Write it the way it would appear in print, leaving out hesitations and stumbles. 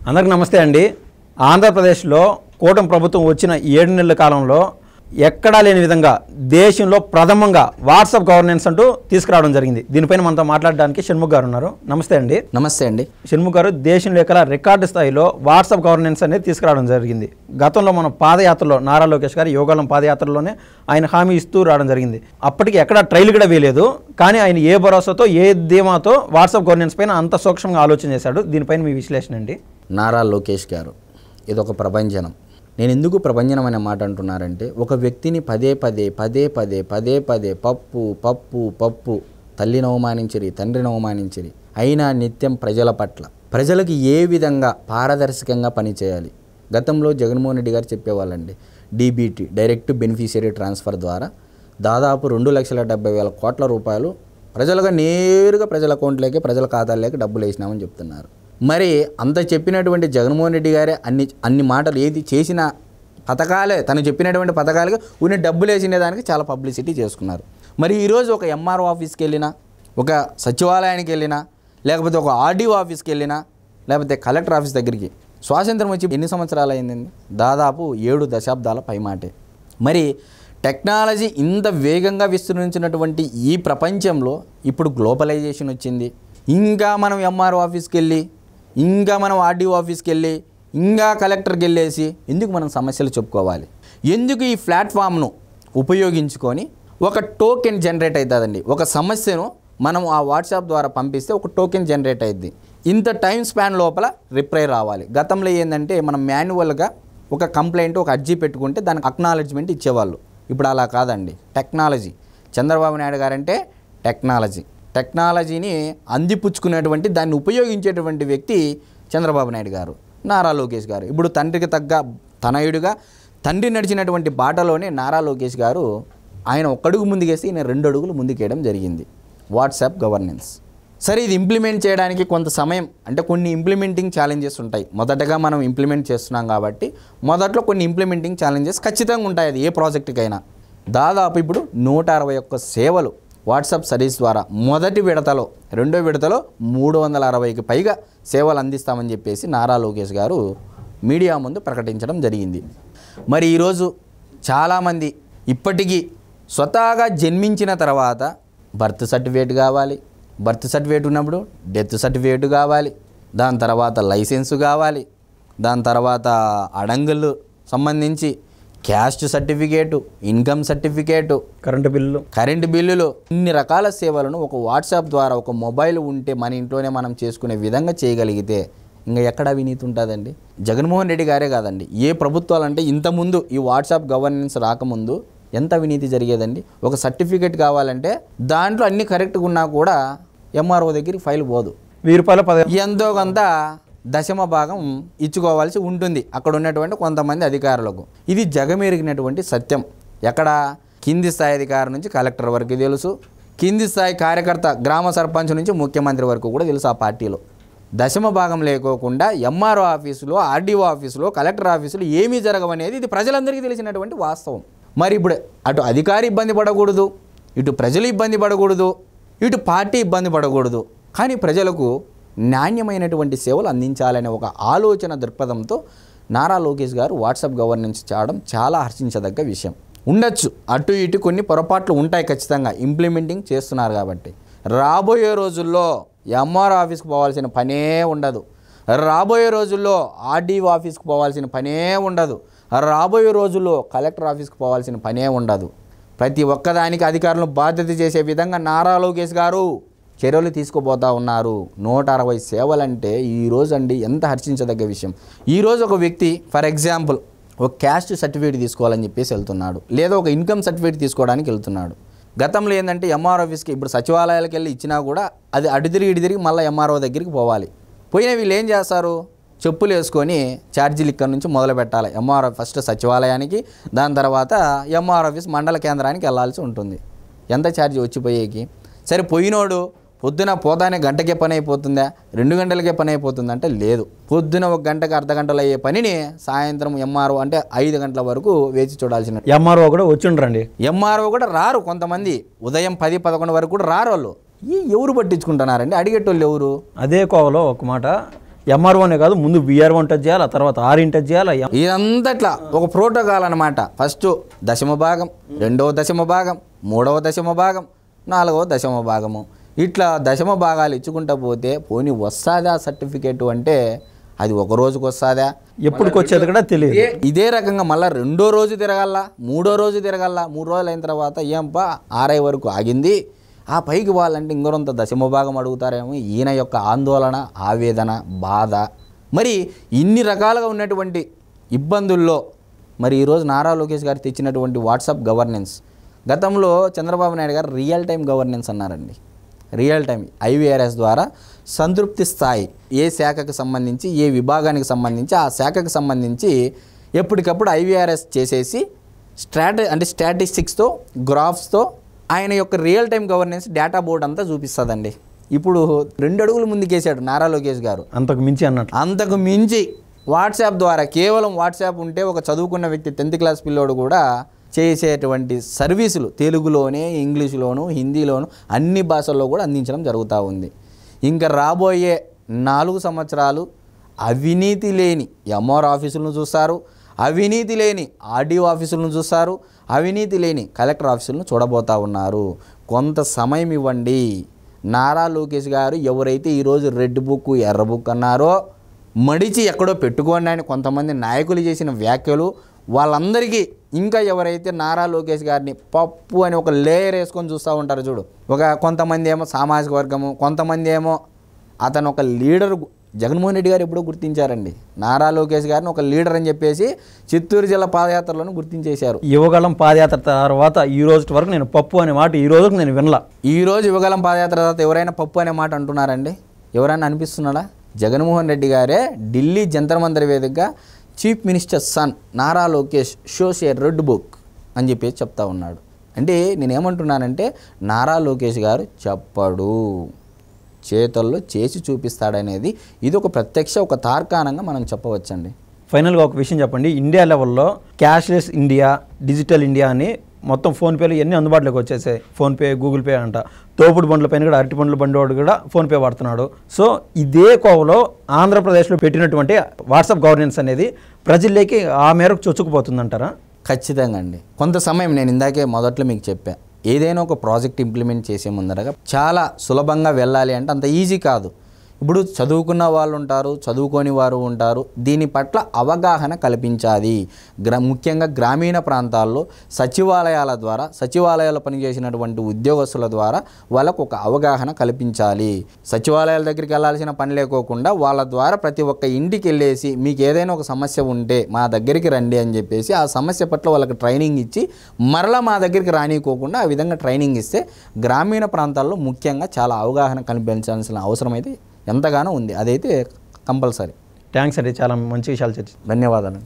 అందరికీ నమస్తే అండి. ఆంధ్రప్రదేశ్లో కూటమి ప్రభుత్వం వచ్చిన 7 నెలల కాలంలో ఎక్కడా లేని విధంగా దేశంలో ప్రథమంగా వాట్సాప్ గవర్నెన్స్ అంటూ తీసుకురావడం జరిగింది. దీనిపైన మనతో మాట్లాడడానికి షణ్ముఖ్ గారు ఉన్నారు. నమస్తే అండి. నమస్తే అండి. షణ్ముఖ్ గారు, దేశంలో ఎక్కడ రికార్డు స్థాయిలో వాట్సాప్ గవర్నెన్స్ అనేది తీసుకురావడం జరిగింది. గతంలో మన పాదయాత్రలో నారా లోకేష్ గారు యోగాలం పాదయాత్రలోనే ఆయన హామీ ఇస్తూ రావడం జరిగింది. అప్పటికి ఎక్కడ ట్రైల్ కూడా వేయలేదు. కానీ ఆయన ఏ భరోసాతో ఏ ధీమాతో వాట్సాప్ గవర్నెన్స్ పైన అంత సూక్ష్మంగా ఆలోచన చేశాడు? దీనిపైన మీ విశ్లేషణ అండి. నారా లోకేష్ గారు ఇదొక ప్రభంజనం. నేను ఎందుకు ప్రభంజనం అనే మాట అంటున్నారంటే, ఒక వ్యక్తిని పదే పదే పప్పు పప్పు పప్పు తల్లిని అవమానించిరి, తండ్రిని అవమానించిరి, అయినా నిత్యం ప్రజల పట్ల ప్రజలకు ఏ విధంగా పారదర్శకంగా పనిచేయాలి. గతంలో జగన్మోహన్ రెడ్డి గారు చెప్పేవాళ్ళండి, డీబీటీ డైరెక్ట్ బెనిఫిషియరీ ట్రాన్స్ఫర్ ద్వారా దాదాపు 2,70,000 కోట్ల రూపాయలు ప్రజలుగా నేరుగా ప్రజల అకౌంట్లోకి ప్రజల ఖాతాల్లోకి డబ్బులు వేసినామని చెప్తున్నారు. మరి అంత చెప్పినటువంటి జగన్మోహన్ రెడ్డి గారే అన్ని మాటలు ఏది చేసిన పథకాలే, తను చెప్పినటువంటి పథకాలుగా ఉన్న డబ్బులు వేసిన దానికి చాలా పబ్లిసిటీ చేసుకున్నారు. మరి ఈరోజు ఒక ఎంఆర్ఓ ఆఫీస్కి వెళ్ళినా, ఒక సచివాలయానికి వెళ్ళినా, లేకపోతే ఒక ఆర్డీఓ ఆఫీస్కి వెళ్ళినా, లేకపోతే కలెక్టర్ ఆఫీస్ దగ్గరికి స్వాతంత్రం వచ్చి ఎన్ని సంవత్సరాలు అయిందండి? దాదాపు 7 దశాబ్దాల పైమాటే. మరి టెక్నాలజీ ఇంత వేగంగా విస్తరించినటువంటి ఈ ప్రపంచంలో ఇప్పుడు గ్లోబలైజేషన్ వచ్చింది. ఇంకా మనం ఎంఆర్ఓ ఆఫీస్కి వెళ్ళి, ఇంకా మనం ఆర్డీఓ ఆఫీస్కి వెళ్ళి, ఇంకా కలెక్టర్కి వెళ్ళేసి ఎందుకు మనం సమస్యలు చెప్పుకోవాలి? ఎందుకు ఈ ప్లాట్ఫామ్ను ఉపయోగించుకొని ఒక టోకెన్ జనరేట్ అవుతుందండి. ఒక సమస్యను మనం ఆ వాట్సాప్ ద్వారా పంపిస్తే ఒక టోకెన్ జనరేట్ అవుతుంది. ఇంత టైం స్పాన్ లోపల రిప్లై రావాలి. గతంలో ఏంటంటే మనం మాన్యువల్గా ఒక కంప్లైంట్, ఒక అర్జీ పెట్టుకుంటే దానికి అక్నాలెడ్జ్మెంట్ ఇచ్చేవాళ్ళు. ఇప్పుడు అలా కాదండి. టెక్నాలజీ, చంద్రబాబు నాయుడు గారంటే టెక్నాలజీని అందిపుచ్చుకునేటువంటి, దాన్ని ఉపయోగించేటువంటి వ్యక్తి చంద్రబాబు నాయుడు గారు, నారా లోకేష్ గారు. ఇప్పుడు తండ్రికి తగ్గ తనయుడిగా తండ్రి నడిచినటువంటి బాటలోనే నారా లోకేష్ గారు ఆయన 1 అడుగు ముందుకేసి ఈయన 2 అడుగులు ముందుకేయడం జరిగింది. WhatsApp governance. సరే, ఇది ఇంప్లిమెంట్ చేయడానికి కొంత సమయం, అంటే కొన్ని ఇంప్లిమెంటింగ్ ఛాలెంజెస్ ఉంటాయి. మొదటగా మనం ఇంప్లిమెంట్ చేస్తున్నాం కాబట్టి మొదట్లో కొన్ని ఇంప్లిమెంటింగ్ ఛాలెంజెస్ ఖచ్చితంగా ఉంటాయి. అది ఏ ప్రాజెక్టుకైనా. దాదాపు ఇప్పుడు 161 సేవలు వాట్సాప్ సర్వీస్ ద్వారా మొదటి విడతలో, రెండో విడతలో 360కి పైగా సేవలు అందిస్తామని చెప్పేసి నారా లోకేష్ గారు మీడియా ముందు ప్రకటించడం జరిగింది. మరి ఈరోజు చాలామంది ఇప్పటికీ స్వతహాగా జన్మించిన తర్వాత బర్త్ సర్టిఫికేట్ కావాలి, బర్త్ సర్టిఫికేట్ ఉన్నప్పుడు డెత్ సర్టిఫికేట్ కావాలి, దాని తర్వాత లైసెన్సు కావాలి, దాని తర్వాత అడంగులు సంబంధించి caste certificate, income certificate, current బిల్లులు, ఇన్ని రకాల సేవలను ఒక వాట్సాప్ ద్వారా, ఒక మొబైల్ ఉంటే మన ఇంట్లోనే మనం చేసుకునే విధంగా చేయగలిగితే ఇంకా ఎక్కడ అవినీతి ఉంటుందండి? జగన్మోహన్ రెడ్డి గారే కాదండి, ఏ ప్రభుత్వాలంటే ఇంతకుముందు ఈ వాట్సాప్ గవర్నెన్స్ రాకముందు ఎంత అవినీతి జరిగేదండి? ఒక సర్టిఫికేట్ కావాలంటే దాంట్లో అన్ని కరెక్ట్గా ఉన్నా కూడా ఎంఆర్ఓ దగ్గరికి ఫైల్ పోదు. 1000 రూపాయలు ఎంతో కొంత దశమ భాగం ఇచ్చుకోవాల్సి ఉంటుంది అక్కడ ఉన్నటువంటి కొంతమంది అధికారులకు. ఇది జగమెరిగినటువంటి సత్యం. ఎక్కడ? కింది స్థాయి అధికారి నుంచి కలెక్టర్ వరకు తెలుసు, కింది స్థాయి కార్యకర్త గ్రామ సర్పంచ్ నుంచి ముఖ్యమంత్రి వరకు కూడా తెలుసు. ఆ పార్టీలో దశమ భాగం లేకోకుండా ఎంఆర్ఓ ఆఫీసులో, ఆర్డీఓ ఆఫీసులో, కలెక్టర్ ఆఫీసులో ఏమీ జరగవనేది ఇది ప్రజలందరికీ తెలిసినటువంటి వాస్తవం. మరి ఇప్పుడు అటు అధికారి ఇబ్బంది పడకూడదు, ఇటు ప్రజలు ఇబ్బంది పడకూడదు, ఇటు పార్టీ ఇబ్బంది పడకూడదు, కానీ ప్రజలకు నాణ్యమైనటువంటి సేవలు అందించాలనే ఒక ఆలోచన దృక్పథంతో నారా లోకేష్ గారు వాట్సాప్ గవర్నెన్స్ చేయడం చాలా హర్షించదగ్గ విషయం. ఉండొచ్చు అటు ఇటు కొన్ని పొరపాట్లు ఉంటాయి, ఖచ్చితంగా ఇంప్లిమెంటింగ్ చేస్తున్నారు కాబట్టి. రాబోయే రోజుల్లో ఎంఆర్ఓ ఆఫీస్కి పోవాల్సిన పనే ఉండదు, రాబోయే రోజుల్లో ఆర్డీఓ ఆఫీస్కి పోవాల్సిన పనే ఉండదు, రాబోయే రోజుల్లో కలెక్టర్ ఆఫీస్కి పోవాల్సిన పనే ఉండదు. ప్రతి ఒక్కదానికి అధికారులను బాధ్యత చేసే విధంగా నారా లోకేష్ గారు చర్యలు తీసుకుపోతూ ఉన్నారు. 160 సేవలంటే ఈరోజు అండి ఎంత హర్షించదగ్గ విషయం. ఈరోజు ఒక వ్యక్తి ఫర్ ఎగ్జాంపుల్ ఒక క్యాస్ట్ సర్టిఫికేట్ తీసుకోవాలని చెప్పేసి వెళ్తున్నాడు, లేదా ఒక ఇన్కమ్ సర్టిఫికేట్ తీసుకోవడానికి వెళ్తున్నాడు. గతంలో ఏంటంటే ఎంఆర్ఓ ఆఫీస్కి, ఇప్పుడు సచివాలయాలకు వెళ్ళి ఇచ్చినా కూడా అది ఇటు తిరిగి మళ్ళీ ఎంఆర్ఓ దగ్గరికి పోవాలి. పోయిన వీళ్ళు ఏం చేస్తారు? చెప్పులు వేసుకొని ఛార్జీలు ఇక్కడ నుంచి మొదలు పెట్టాలి. ఎంఆర్ఓ ఫస్ట్ సచివాలయానికి, దాని తర్వాత ఎంఆర్ఓ ఆఫీస్ మండల కేంద్రానికి వెళ్ళాల్సి ఉంటుంది. ఎంత ఛార్జీ వచ్చిపోయేకి? సరే, పోయినోడు పొద్దున పోతానే గంటకే పని అయిపోతుందా, 2 గంటలకే పని అయిపోతుందా అంటే లేదు. పొద్దున 1 గంటకి అర్ధ గంటలు అయ్యే పనిని సాయంత్రం ఎంఆర్ఓ అంటే 5 గంటల వరకు వేచి చూడాల్సిన. ఎంఆర్ఓ కూడా వచ్చిండ్రండి, ఎంఆర్ఓ కూడా రారు. కొంతమంది ఉదయం 10-11 వరకు కూడా రారు. వాళ్ళు ఎవరు పట్టించుకుంటున్నారండి? అడిగేటోళ్ళు ఎవరు? అదే కోవలో ఒక మాట, ఎంఆర్ఓనే కాదు, ముందు విఆర్ఓని టచ్ చేయాలి, ఆ తర్వాత ఆర్ని టచ్ చేయాలి. ఇదంతా ఇట్లా ఒక ప్రోటోకాల్ అనమాట. ఫస్ట్ దశమ భాగం, రెండవ దశమ భాగం, మూడవ దశమ భాగం, నాలుగవ దశమ భాగము, ఇట్లా దశమ భాగాలు ఇచ్చుకుంటా పోతే పోనీ వస్తుందా సర్టిఫికేట్ అంటే అది ఒక రోజుకి వస్తుందా, ఎప్పటికి వచ్చేది కూడా తెలియదు. ఇదే రకంగా మళ్ళీ రెండో రోజు తిరగల్లా, మూడో రోజు తిరగల్లా, 3 రోజులు అయిన తర్వాత ఏంపా ఆర్ఐ వరకు ఆగింది, ఆ పైకి వాళ్ళంటే ఇంకొంత దశమ భాగం అడుగుతారేమో. ఈయన యొక్క ఆందోళన, ఆవేదన, బాధ, మరి ఇన్ని రకాలుగా ఉన్నటువంటి ఇబ్బందుల్లో మరి ఈరోజు నారా లోకేష్ గారు తెచ్చినటువంటి వాట్సాప్ గవర్నెన్స్, గతంలో చంద్రబాబు నాయుడు గారు రియల్ టైం గవర్నెన్స్ అన్నారండి. రియల్ టైం IVRS ద్వారా సంతృప్తి స్థాయి, ఏ శాఖకు సంబంధించి, ఏ విభాగానికి సంబంధించి ఆ శాఖకు సంబంధించి ఎప్పటికప్పుడు IVRS చేసేసి స్టాటిస్టిక్స్తో, గ్రాఫ్స్తో ఆయన యొక్క real time governance data board అంతా చూపిస్తుందండి. ఇప్పుడు 2 అడుగులు ముందుకేసాడు నారా లోకేష్ గారు. అంతకు మించి అన్నట్టు, అంతకు మించి వాట్సాప్ ద్వారా, కేవలం వాట్సాప్ ఉంటే ఒక చదువుకున్న వ్యక్తి 10th క్లాస్ పిల్లోడు కూడా చేసేటువంటి సర్వీసులు తెలుగులోనే, ఇంగ్లీష్లోను, హిందీలోను అన్ని భాషల్లో కూడా అందించడం జరుగుతూ ఉంది. ఇంకా రాబోయే 4 సంవత్సరాలు అవినీతి లేని MR ఆఫీసులను చూస్తారు, అవినీతి లేని RDO ఆఫీసులను చూస్తారు, అవినీతి లేని కలెక్టర్ ఆఫీసులను చూడబోతూ ఉన్నారు. కొంత సమయం ఇవ్వండి. నారా లోకేష్ గారు ఎవరైతే ఈరోజు రెడ్ బుక్, ఎర్ర బుక్ అన్నారో మడిచి ఎక్కడో పెట్టుకోండి అని కొంతమంది నాయకులు చేసిన వ్యాఖ్యలు, వాళ్ళందరికీ ఇంకా ఎవరైతే నారా లోకేష్ గారిని పప్పు అని ఒక లేయర్ వేసుకొని చూస్తూ ఉంటారు చూడు, కొంతమంది ఏమో సామాజిక వర్గము, కొంతమంది ఏమో అతను ఒక లీడర్. జగన్మోహన్ రెడ్డి గారు ఎప్పుడో గుర్తించారండి నారా లోకేష్ గారిని ఒక లీడర్ అని చెప్పేసి, చిత్తూరు జిల్లా పాదయాత్రలోనూ గుర్తించేశారు. యువగళం పాదయాత్ర తర్వాత ఈ రోజు వరకు నేను పప్పు అనే మాట ఈ రోజుకు నేను వినలా. ఈరోజు యువగళం పాదయాత్ర తర్వాత ఎవరైనా పప్పు అనే మాట అంటున్నారండి? ఎవరైనా అనిపిస్తున్నాడా? జగన్మోహన్ రెడ్డి గారే ఢిల్లీ జంతర్ మంతర్ వేదికగా chief minister son Nara Lokesh shows a red book అని చెప్పేసి చెప్తా ఉన్నాడు. అంటే నేనేమంటున్నానంటే నారా లోకేష్ గారు చెప్పడు, చేతల్లో చేసి చూపిస్తాడనేది ఇది ఒక ప్రత్యక్ష, ఒక తార్కాణంగా మనం చెప్పవచ్చండి. ఫైనల్గా ఒక విషయం చెప్పండి, ఇండియా లెవెల్లో క్యాష్లెస్ ఇండియా, డిజిటల్ ఇండియా అని మొత్తం ఫోన్పేలు ఇవన్నీ అందుబాటులోకి వచ్చేసాయి. ఫోన్పే, గూగుల్ పే అంట. తోపుడు బండ్ల పైన కూడా, అరటి బండ్ల బండివాడు కూడా ఫోన్పే వాడుతున్నాడు. సో ఇదే కోవలో ఆంధ్రప్రదేశ్లో పెట్టినటువంటి వాట్సాప్ గవర్నెన్స్ అనేది ప్రజల్లోకి ఆ మేరకు చొచ్చుకుపోతుందంటారా? ఖచ్చితంగా అండి. కొంత సమయం నేను ఇందాకే మొదట్లో మీకు చెప్పా, ఏదైనా ఒక ప్రాజెక్ట్ ఇంప్లిమెంట్ చేసే ముందరగా చాలా సులభంగా వెళ్ళాలి అంటే అంత ఈజీ కాదు. ఇప్పుడు చదువుకున్న వాళ్ళు ఉంటారు, చదువుకోని వారు ఉంటారు. దీని పట్ల అవగాహన కల్పించాలి. ముఖ్యంగా గ్రామీణ ప్రాంతాల్లో సచివాలయాల ద్వారా, సచివాలయాల్లో పనిచేసినటువంటి ఉద్యోగస్తుల ద్వారా వాళ్ళకు ఒక అవగాహన కల్పించాలి. సచివాలయాల దగ్గరికి వెళ్ళాల్సిన పని లేకోకుండా వాళ్ళ ద్వారా ప్రతి ఒక్క ఇంటికి వెళ్ళేసి మీకు ఏదైనా ఒక సమస్య ఉంటే మా దగ్గరికి రండి అని చెప్పేసి ఆ సమస్య పట్ల వాళ్ళకి ట్రైనింగ్ ఇచ్చి మరలా మా దగ్గరికి రానికోకుండా ఆ విధంగా ట్రైనింగ్ ఇస్తే గ్రామీణ ప్రాంతాల్లో ముఖ్యంగా చాలా అవగాహన కల్పించాల్సిన అవసరం అయితే ఎంతగానో ఉంది. అదైతే కంపల్సరీ. థ్యాంక్స్ అండి, చాలా మంచి విషయాలు చర్చించారు. ధన్యవాదాలు.